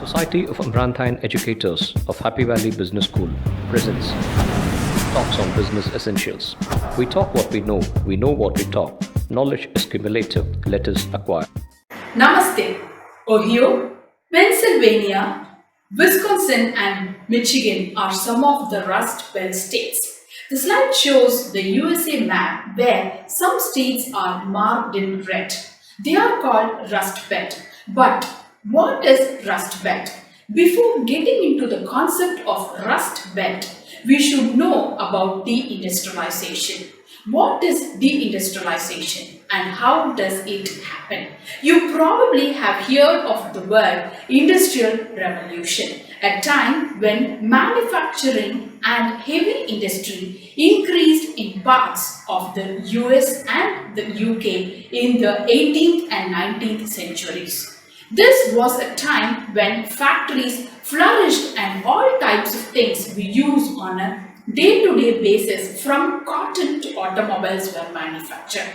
Society of Amaranthine Educators of Happy Valley Business School presents Talks on Business Essentials. We talk what we know what we talk. Knowledge is cumulative, let us acquire. Namaste. Ohio, Pennsylvania, Wisconsin, and Michigan are some of the Rust Belt states. The slide shows the USA map where some states are marked in red. They are called Rust Belt. But what is Rust Belt? Before getting into the concept of Rust Belt, we should know about deindustrialization. What is deindustrialization and how does it happen? You probably have heard of the word Industrial Revolution, a time when manufacturing and heavy industry increased in parts of the US and the UK in the 18th and 19th centuries. This was a time when factories flourished and all types of things we use on a day-to-day basis from cotton to automobiles were manufactured.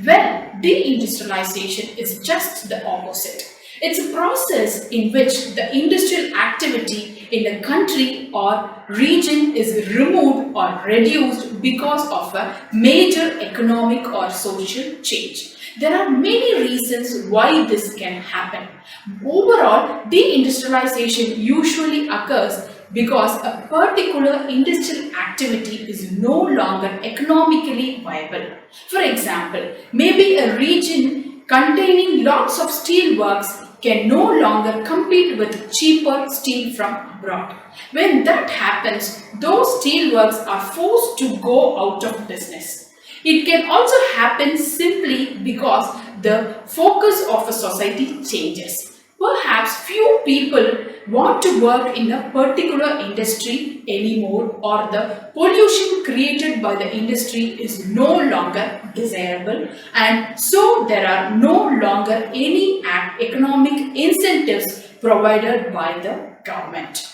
Well, deindustrialization is just the opposite. It's a process in which the industrial activity in a country or region is removed or reduced because of a major economic or social change. There are many reasons why this can happen. Overall, deindustrialization usually occurs because a particular industrial activity is no longer economically viable. For example, maybe a region containing lots of steel works can no longer compete with cheaper steel from abroad. When that happens, those steel works are forced to go out of business. It can also happen simply because the focus of a society changes. Perhaps few people want to work in a particular industry anymore, or the pollution created by the industry is no longer desirable, and so there are no longer any economic incentives provided by the government.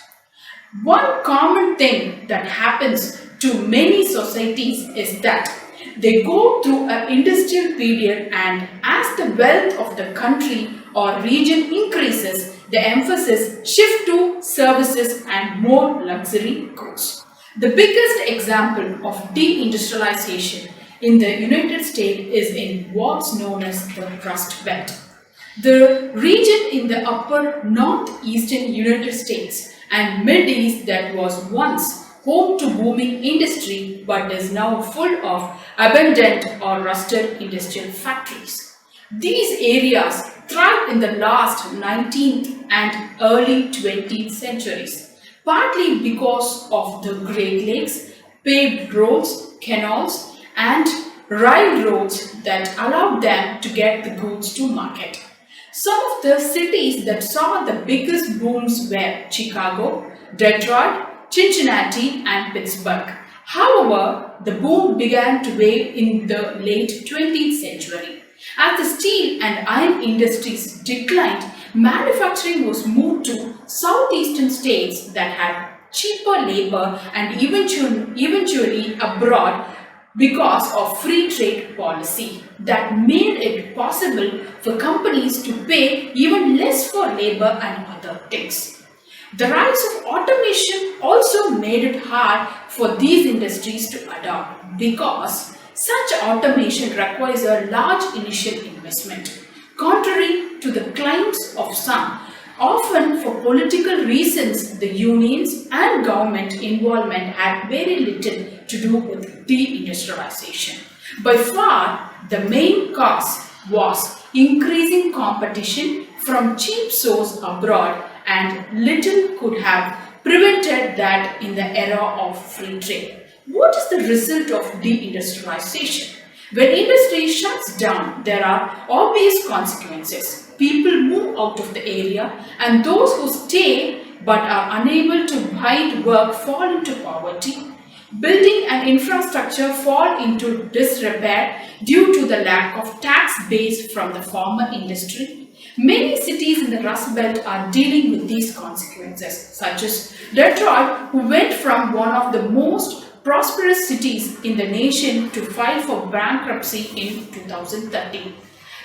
One common thing that happens to many societies is that they go through an industrial period, and as the wealth of the country or region increases, the emphasis shifts to services and more luxury goods. The biggest example of deindustrialization in the United States is in what's known as the Rust Belt. The region in the upper northeastern United States and Mid-East that was once home to booming industry but is now full of abandoned or rusted industrial factories. These areas thrived in the last 19th and early 20th centuries, partly because of the Great Lakes, paved roads, canals, and railroads that allowed them to get the goods to market. Some of the cities that saw the biggest booms were Chicago, Detroit, Cincinnati, and Pittsburgh. However, the boom began to wane in the late 20th century. As the steel and iron industries declined, manufacturing was moved to southeastern states that had cheaper labor and eventually abroad because of free trade policy that made it possible for companies to pay even less for labor and other things. The rise of automation also made it hard for these industries to adopt because such automation requires a large initial investment. Contrary to the claims of some, often for political reasons, the unions and government involvement had very little to do with deindustrialization. By far, the main cause was increasing competition from cheap sources abroad, and little could have prevented that in the era of free trade. What is the result of deindustrialization? When industry shuts down, there are obvious consequences. People move out of the area, and those who stay but are unable to find work fall into poverty. Building and infrastructure fall into disrepair due to the lack of tax base from the former industry. Many cities in the Rust Belt are dealing with these consequences, such as Detroit, who went from one of the most prosperous cities in the nation to file for bankruptcy in 2013.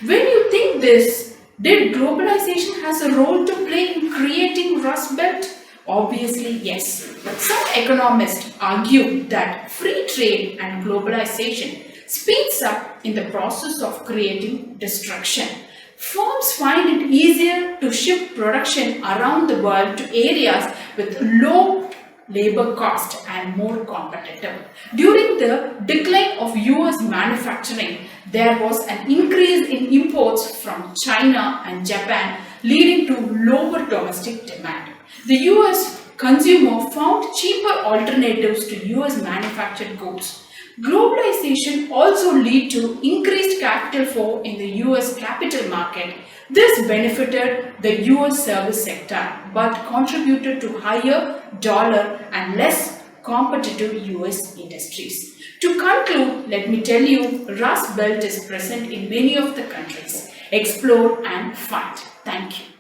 When you think this, Did globalization has a role to play in creating Rust Belt? Obviously, yes. Some economists argue that free trade and globalization speeds up in the process of creating destruction. Firms find it easier to shift production around the world to areas with low labor cost and more competitive. During the decline of US manufacturing, there was an increase in imports from China and Japan, leading to lower domestic demand. The US consumer found cheaper alternatives to US manufactured goods. Globalization also led to increased capital flow in the US capital market. This benefited the US service sector but contributed to higher dollar and less competitive US industries. To conclude, let me tell you, Rust Belt is present in many of the countries. Explore and find. Thank you.